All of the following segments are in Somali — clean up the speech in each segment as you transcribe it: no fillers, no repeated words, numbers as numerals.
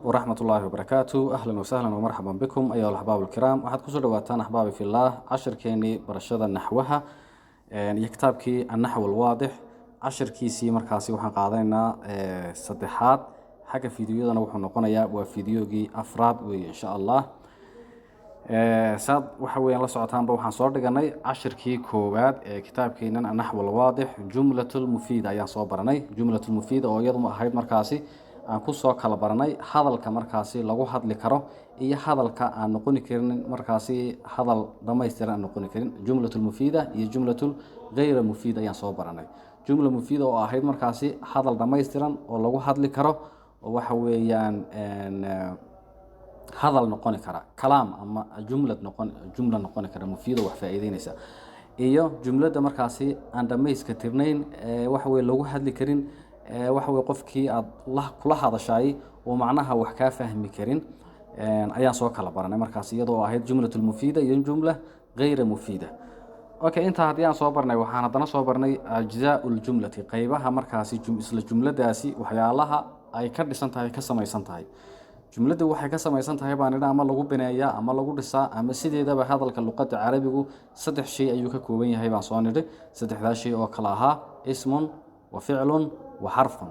ورحمة الله وبركاته. أهلا وسهلا ومرحبا بكم أيها الأحباب الكرام. waxaad kusoo dhawaataan أحبابي في الله cashirkeenii barashada naxwaha iyo kitaabkii النحو الواضح cashirkiisii markaasi waxaan qaadanaynaa saddexaad xagga fiidiyodana wuxuu noqonayaa waa fiidiyogii afraad weeye insha Allah. saad waxa weeyaan la socotaanba waxaan soo dhiganay cashirkii koowaad ee kitaabkeenan النحو الواضح jumlatul mufida ayaan soo baranay. jumlatul mufida oo iyadu ahayd markaasi aan ku soo kala baranay hadalka markaasi lagu hadli karo iyo hadalka aan noqon karin markaasi hadal dhamaystiran aan noqon karin. jumlatul mufida iyo jumlatul ghayr mufida ayaan soo baranay. jumla mufida oo ahayd markaasi hadal dhamaystiran oo lagu hadli karo oo waxa weeyaan hadal noqon kara kalaam ama jumla noqon kara mufida wax faa'iideynaysa iyo jumlada markaasi aan dhamayska tirnayn waxa weey lagu hadli karin waxa weey qofkii aad kula hadashay oo macnaha wax ka fahmi karin ayaan soo kala baranay markaas iyadoo ahayd jumlatul mufida iyo jumla ghayr mufida. okay inta hadii aan soo barnay waxaan hadana soo barnay ajzaa'ul jumlati qaybaha markaasi isla jumladaasi waxyaalaha ay ka dhisan tahay ka samaysan tahay. jumladu waxay ka samaysan tahay baan ama lagu bineeyaa ama lagu dhisaa ama sideedaba hadalka luqadda carabigu saddex shay ayuu ka kooban yahay baan soo nidhi. saddexdaas shay oo kala ahaa ismun wa ficlun wa harfun.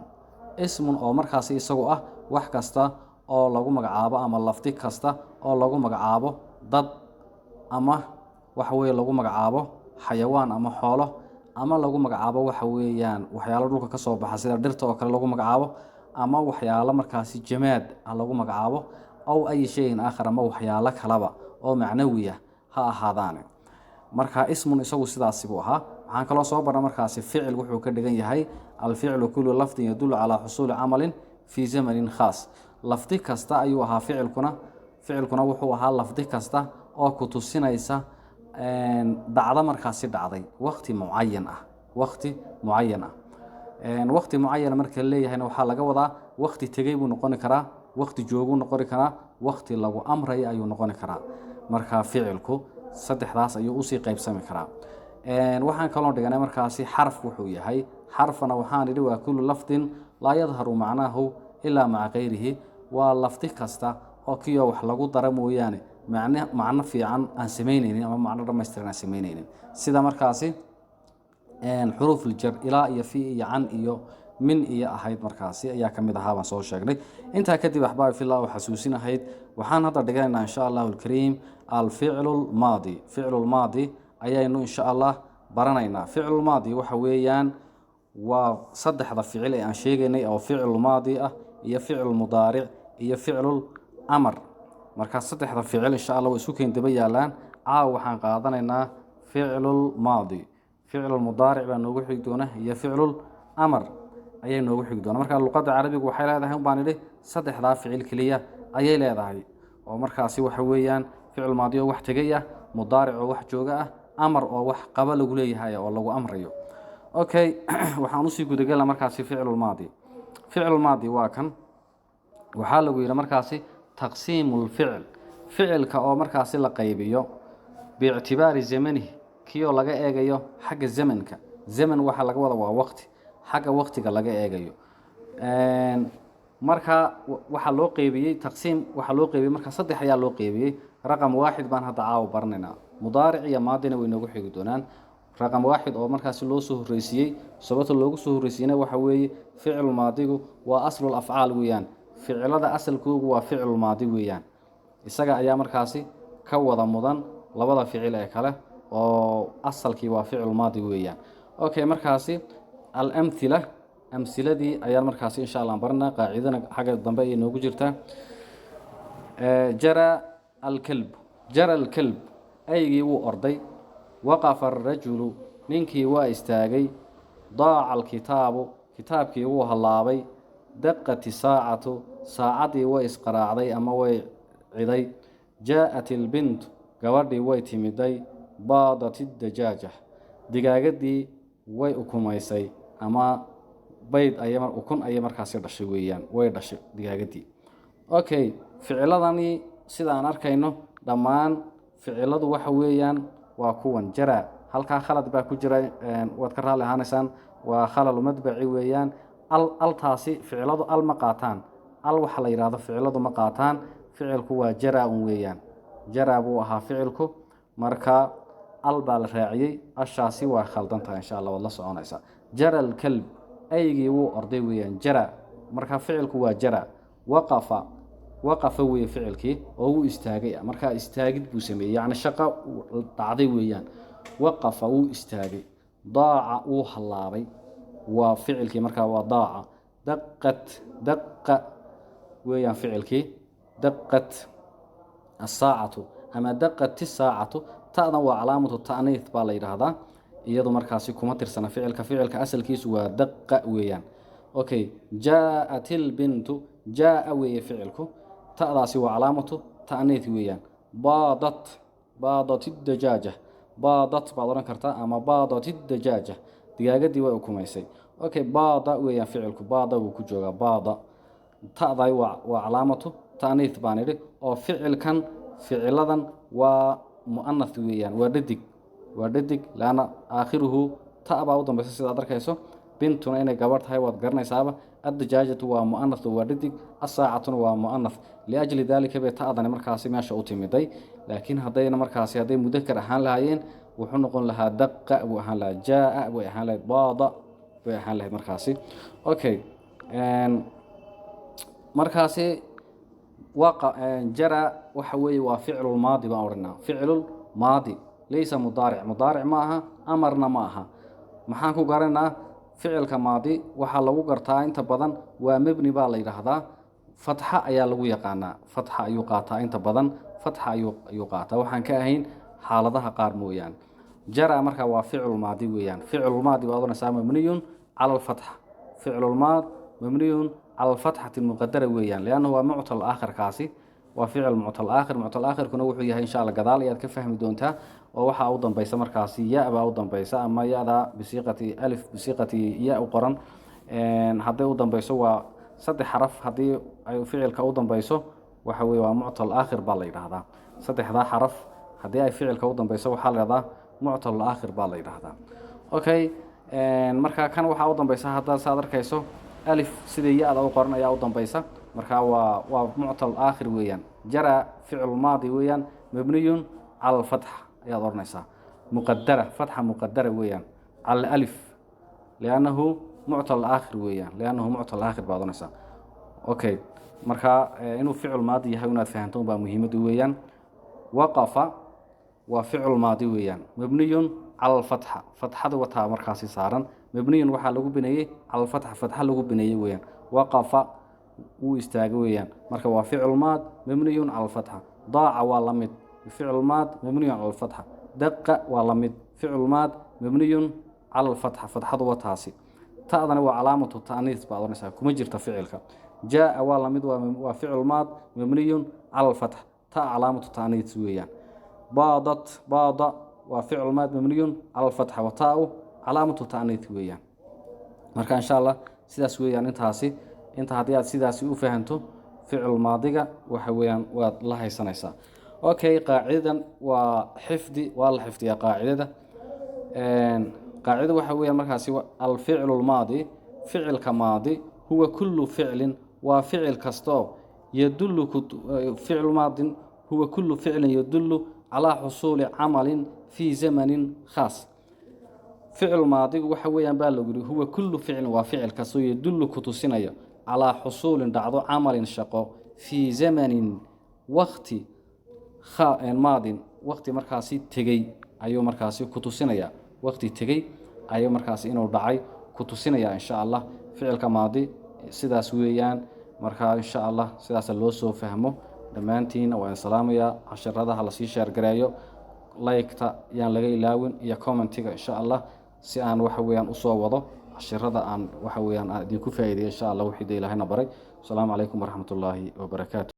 ismun oo markaasi isagu ah wax kasta oo lagu magacaabo ama lafdi kasta oo lagu magacaabo dad ama waxa weey lagu magacaabo xayawaan ama xoolo ama lagu magacaabo waxa weeyaan waxyaalo dhulka ka soo baxa sida dhirta oo kale lagu magacaabo ama waxyaalo markaasi jamaad lagu magacaabo aw ay shay aakhar ama waxyaalo kalaba oo macnawiya ha ahaadaan. marka ismun isagu sidaas buu ahaa. waxaan kala soo barnaa markaasi ficil wuxuu ka dhigan yahay al-fi'lu kullu lafdin yadullu ala husul amalin fi zamanin khas. lafdi kasta ayuu ahaa ficilkuna wuxuu ahaa lafdi kasta oo ku tusinaysa dacdo markaasi dhacday waqti muayyan ah waqti muayyan marka leeyahayna waxa laga wadaa waqti tagay buu noqon karaa waqti joogu noqon karaa waqti lagu amray ayuu noqon karaa. marka ficilku saddexdaas ayuu u sii qaybsami karaa. waxaan kaloo dhiganay markaasi xarf wuxuu yahay xarfana waxaan idhi waa kullu lafdin la yadharu macnaahu illa ma'a ghayrihi. waa lafdi kasta oo kiyo wax lagu daro mooyaane macna fiican aan sameynaynin ama macna dhamaystiran aan sameynaynin sida markaasi حروف الجر إلى iyo في iyo عن iyo من iyo ahayd markaasi ayaa kamid ahaa baan soo sheegnay. inta kadib ahbaab fillah waxa xasuusinahayd waxaan hadda dhigaynaa insha Allah al-Kareem al-fi'lul maadi. fi'lul maadi ayaynu insha Allah baranaynaa. fi'lul maadi waxa weeyaan waa saddexda ficil ee aan sheegaynay oo fi'lul maadi ah iyo fi'lul mudaaric iyo fi'lul amr. marka saddexda ficil insha Allah way isku keen daba yaalaan. waxaan qaadanaynaa fi'lul maadi. فعل المضارع بأنه وحي دونه هي فعل الأمر أي إنه وحي دونه. مركز اللغة العربية وحيل هذا هم بانيله صدق ذا فعل كلية أي لا ذا ومركز سوى حويان فعل ماضي وحتجية مضارع وحجوجة أمر وح قبل قليه هاي والله أمره. أوكي وحنوصي جود قال مركز فعل الماضي. فعل الماضي واكن وحاله إلى مركز تقسيم الفعل فعل كأو مركز لقيبيه باعتبار زمنه kiyo laga eegayo xagga zamanka. zaman waxa laga wada waa waqti xagga waqtiga laga eegayo. marka waxa loo qeybiyay taqsiim waxa loo qeybiyay marka saddex ayaa loo qeybiyay. raqam waaxid baan hadda caaw barnayna mudaaric iyo maadina way noogu xigi doonaan. raqam waaxid oo markaas loo soo horeysiyay sababta loogu soo horeysiyay waxa weeye ficil maadigu waa aslul afcaal weeyaan. ficilada asalkoodu waa ficil maadi weeyaan. isaga ayaa markaasi ka wada mudan labada ficil ee kale oo asalkii waa ficil maadi weeyaan. okay markaasi al-amthila amsiladii ayaa markaasi insha Allah barna qaacidana xagga dambe ay noogu jirtaa. jara al-kalb aygii wuu orday. waqafa ar-rajulu ninkii waa istaagay. daaca al-kitaabu kitaabkii wuu halaabay. daqati saacatu saacadii way isqaraacday ama way ciday. jaa'at al-bint gabadhii way timiday. baadat ad-dajaaja digaagadii way ukumaysay ama bayd ukun ay markaasi dhashay weeyaan way dhashay digaagadii. okay ficiladani sida aan arkayno dhamaan ficiladu waxa weeyaan waa kuwan jara halka khalad baa ku jira wad ka raali ahaanaysaan waa khalal madbaci weeyaan al taasi ficiladu al ma qaataan al waxa la yiraahdo ficiladu ma qaataan ficilku waa jara weeyaan jara buu ahaa ficilku marka al baa la raaciyay ashaasi waa khaldan tahay insha Allah wala soconaysa jara al kalb aygii wuu orday weeyaan jara marka ficilku waa jara waqafa waqafa weey ficilkii oo uu istaagay marka istaagid buu sameeyay yani shaqo dhacday weeyaan waqafa uu istaagay daaca uu halaabay waa ficilkii marka waa daaca daqqa ويان فعلكي دقت الساعة أما دقت الساعة تأذن علامة التأنيث بالي هذا يدو مركاسي كما ترسنا فعل كأسل كيس ودق ويان أوكي جاءت البنت جاء وي فعلكو تأذاسي وعلامة تأنيث ويان باضت الدجاجة باضت بعضنا كرتا أما باضت الدجاجة دقاقة دي وأكميسي أوكي باض ويان فعلكو باض وكجوغا باض تأضي وعلامة تأنيث بانيري أو فعل كان فعلدا ومؤنث ويان ورددك لأن آخره تأبا وضم بس سيدا دركيسو بنتنا إني قبرت هاي وادقرنا سابا الدجاجة ومؤنث ورددك الساعة ومؤنث لأجل ذلك بتأضني مركاسي ما شاء تمدي لكن هدينا مركاسي هدي مذكر أحان لهايين وحنقول لها دق وأحان لها جاء وأحان لها باض وأحان لها مركاسي أوكي markaasi jara waxa weeye waa ficil maadi baan oranaa ficil maadi laysa mudaaric ma aha amarna ma aha maxaan ku garanaa ficilka maadi waxa lagu gartaa inta badan waa mabni baa la yiraahdaa fatha ayaa lagu yaqaanaa fatha ayuu qaataa inta badan fatha ayuu qaataa waxaan ka ahayn xaaladaha qaar mooyaan jara marka waa ficil maadi weeyaan ficil maadi waa oranaysaa mabniyun cala al-fatha ficil maadi mabniyun على الفتحة المقدرة ويان لأنه هو معطل آخر كاسي وفعل معطل آخر كنا وحيه إن شاء الله قضاء لياد كفهم دونتها ووحى أوضا بيسا مركاسي ياء أوضا بيسا أما ياء ذا بصيغة ألف بصيغة ياء وقرن هذا أوضا بيسا وصد حرف هذا فعل كأوضا بيسا وحوي ومعطل آخر بالي هذا صد هذا حرف هذا فعل كأوضا بيسا وحال هذا معطل آخر بالي هذا أوكي مركا كان وحى أوضا بيسا هذا صادر كيسو ألف سيدي ياء أو قرن يا أوضن بيسا مركا ومعطل آخر ويان جرى فعل ماضي ويان مبني على الفتح يا ضرنيسا مقدرة فتحة مقدرة ويان على الألف لأنه معطل آخر ويان لأنه معطل آخر بعض الناس أوكي مركا إنه فعل ماضي هنا فهمتم بمهمة ويان وقف وفعل ماضي ويان مبني على الفتحة فتحة وتها مركاسي صارن مبني وحا لغو بنيه على الفتحة فتحة لغو بنيه ويان وقف واستاغ ويان مركا وفعل ماض مبني على الفتحة ضاع ولمد فعل ماض مبني على الفتحة دق ولمد فعل ماض مبني على الفتحة فتحة وتاسي تأذن وعلامة التأنيث بعض الناس كما جرت فعلك جاء ولمد وفعل ماض مبني على الفتحة تا علامة التأنيث ويان باض وفعل ماض مبني على الفتحة وتاء علامة التأنيث ويان marka insha Allah sidaas weeyaan inta hadii aad sidaas u fahanto ficil maadiga waxa weeyaan waad la haysanaysaa okay qaacidan waa la xifdiya qaacida waxa weeyaan markaasi al fi'l al maadi fi'ilka maadi huwa kullu fi'lin wa fi'il kasto yadullu fi'l maadi huwa kullu fi'lin yadullu ala husuli amalin fi zamanin khas فعل ماضي وحويا بالغري هو كل فعل وفعل كسو يدل كتسنيا على حصول دعضو عمل شقو في زمن وقت ماضي وقت مركاسي تغي ايو مركاسي كتسنيا وقت تغي ايو مركاسي انو دعي كتسنيا ان شاء الله فعل كماضي sidaas weeyaan marka insha Allah sidaas loo soo fahmo dhamaantiin waa salaamaya casharadaha la sii share gareeyo like-ta yaan laga ilaawin iyo comment-iga insha Allah si aan waxa weeyaan u soo wado casharada aan waxa weeyaan idinku faa'iideeyo insha Allah wixii Ilaahay na baray. Assalaamu alaykum wa rahmatullaahi wa barakaatuh.